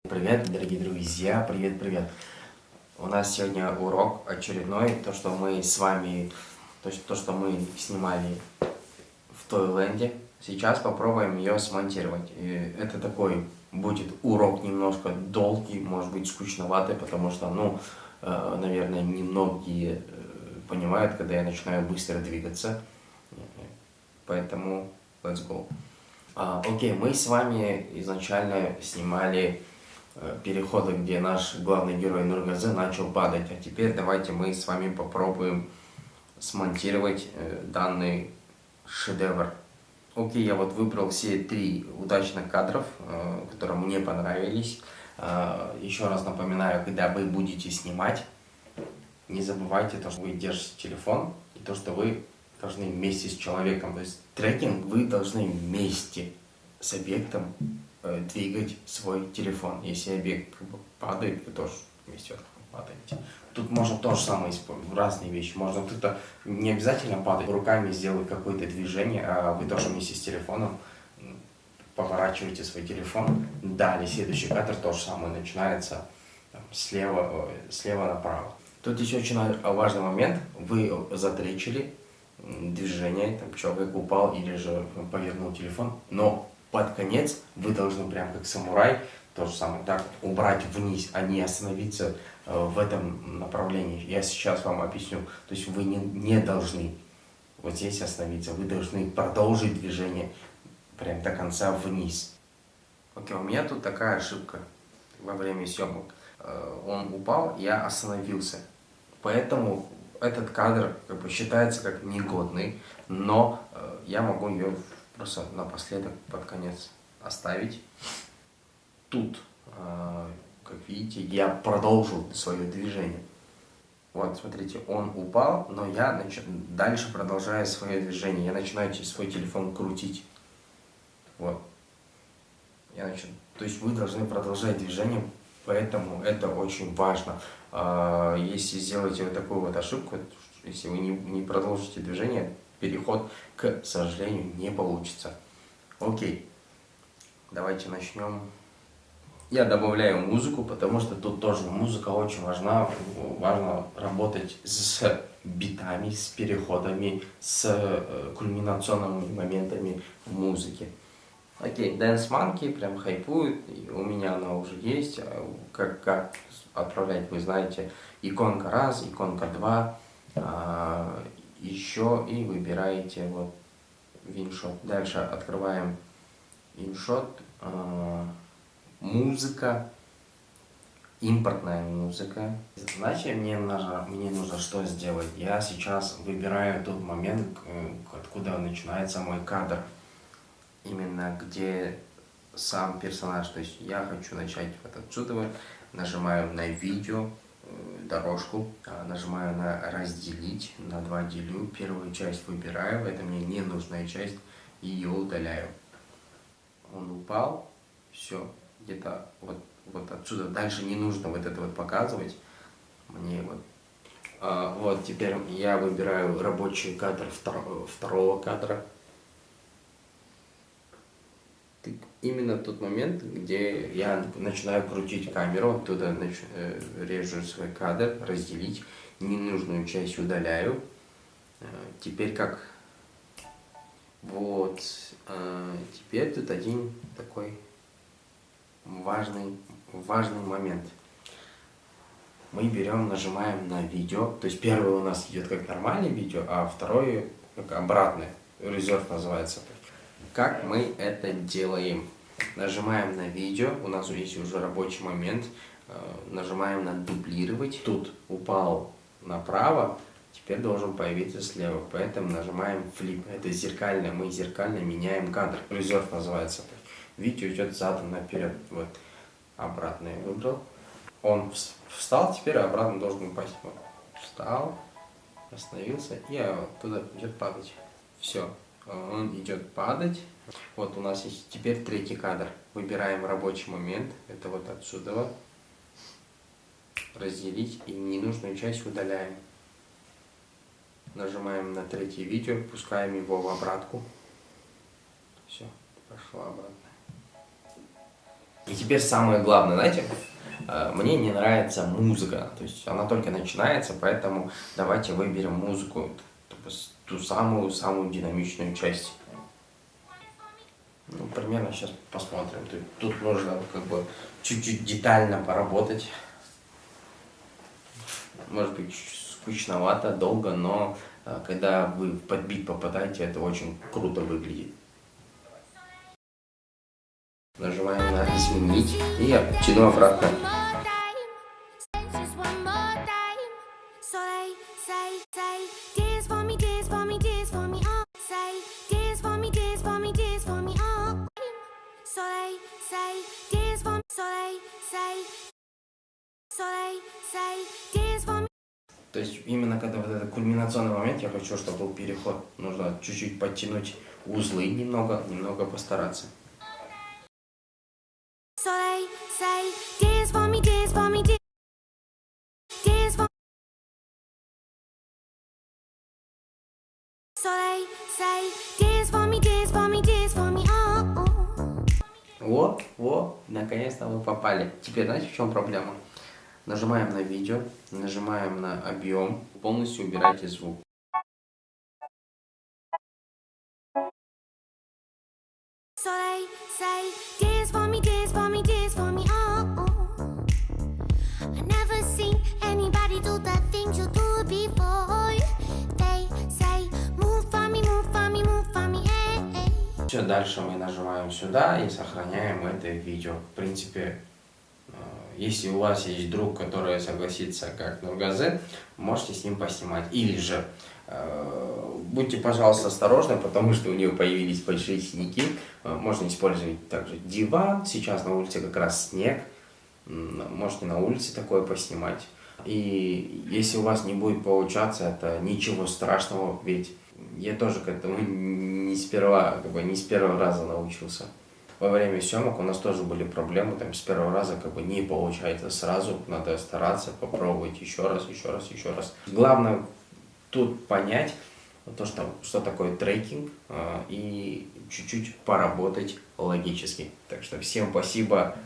Привет, дорогие друзья, привет. У нас сегодня урок очередной, то, что мы с вами, то, что мы снимали в Таиланде. Сейчас попробуем ее смонтировать. И это такой будет урок немножко долгий, может быть скучноватый, потому что, наверное, немногие понимают, когда я начинаю быстро двигаться. Поэтому let's go. Окей, мы с вами изначально снимали переходы, где наш главный герой Нургазы начал падать. А теперь давайте мы с вами попробуем смонтировать данный шедевр. Окей, я вот выбрал все 3 удачных кадров, которые мне понравились. Еще раз напоминаю, когда вы будете снимать, не забывайте то, что вы держите телефон, и то, что вы должны вместе с человеком, то есть трекинг, вы должны вместе с объектом двигать свой телефон. Если объект падает, вы тоже вместе падаете. Тут можно то же самое использовать, разные вещи. Можно кто-то не обязательно падать, руками сделать какое-то движение, а вы тоже вместе с телефоном поворачиваете свой телефон. Далее следующий кадр то же самое начинается слева направо. Тут еще очень важный момент. Вы затречили движение, там человек упал или же повернул телефон, но под конец вы должны прям как самурай, то же самое, так убрать вниз, а не остановиться в этом направлении. Я сейчас вам объясню. То есть вы не должны вот здесь остановиться, вы должны продолжить движение прям до конца вниз. Окей, у меня тут такая ошибка во время съемок. Он упал, я остановился. Поэтому этот кадр считается как негодный, но я могу ее просто напоследок под конец оставить. Тут, как видите, я продолжил свое движение. Вот, смотрите, он упал, но я дальше продолжаю свое движение. Я начинаю свой телефон крутить. Вот. То есть вы должны продолжать движение, поэтому это очень важно. Если сделаете вот такую вот ошибку, если вы не продолжите движение, переход, к сожалению, не получится. Окей, давайте начнем. Я добавляю музыку, потому что тут тоже музыка очень важна. Важно работать с битами, с переходами, с кульминационными моментами в музыке. Окей, Dance Monkey прям хайпует, у меня она уже есть. Как отправлять, вы знаете, иконка 1, иконка 2. Еще и выбираете вот виншот. Дальше открываем иншот, музыка, импортная музыка. Значит, мне нужно что сделать? Я сейчас выбираю тот момент, откуда начинается мой кадр. Именно где сам персонаж. То есть я хочу начать вот отсюда. Нажимаю на видео, дорожку, нажимаю на разделить, на 2 делю, первую часть выбираю, это мне не нужная часть, и ее удаляю. Он упал, все, где-то вот отсюда, дальше не нужно вот это вот показывать, мне вот. Вот теперь я выбираю рабочий кадр второго кадра. Именно тот момент, где я начинаю крутить камеру, оттуда режу свой кадр, разделить, ненужную часть удаляю. Теперь как? Вот, теперь тут один такой важный момент. Мы берем, нажимаем на видео, то есть первый у нас идет как нормальное видео, а второй как обратное, резерв называется. Как мы это делаем? Нажимаем на видео, у нас есть уже рабочий момент, нажимаем на дублировать. Тут упал направо, теперь должен появиться слева, поэтому нажимаем флип. Это зеркально, мы зеркально меняем кадр. Резерв называется. Видео идет задом наперед. Вот, обратно я выбрал. Он встал, теперь обратно должен упасть. Вот. Встал, остановился и оттуда идет падать. Все. Он идет падать. Вот у нас есть теперь третий кадр. Выбираем рабочий момент. Это вот отсюда. Разделить и ненужную часть удаляем. Нажимаем на третье видео, пускаем его в обратку. Все, пошло обратно. И теперь самое главное, знаете, мне не нравится музыка, то есть она только начинается, поэтому давайте выберем музыку, ту самую динамичную часть. Ну, примерно сейчас посмотрим. Тут нужно как бы чуть-чуть детально поработать. Может быть, скучновато, долго, но когда вы в подбит попадаете, это очень круто выглядит. Нажимаем на «Изменить» и тяну обратно. То есть именно когда вот этот кульминационный момент, я хочу, чтобы был переход. Нужно чуть-чуть подтянуть узлы, немного постараться. Вот, наконец-то мы попали. Теперь знаете, в чем проблема? Нажимаем на видео, нажимаем на объем, полностью убирайте звук. Все, дальше мы нажимаем сюда и сохраняем это видео. В принципе, если у вас есть друг, который согласится как Нургазе, можете с ним поснимать. Или же будьте, пожалуйста, осторожны, потому что у нее появились большие синяки. Можно использовать также диван. Сейчас на улице как раз снег. Можете на улице такое поснимать. И если у вас не будет получаться, это ничего страшного, ведь я тоже к этому не с первого раза научился. Во время съемок у нас тоже были проблемы, там с первого раза не получается сразу, надо стараться, попробовать еще раз. Главное тут понять, что такое трекинг, и чуть-чуть поработать логически. Так что всем спасибо.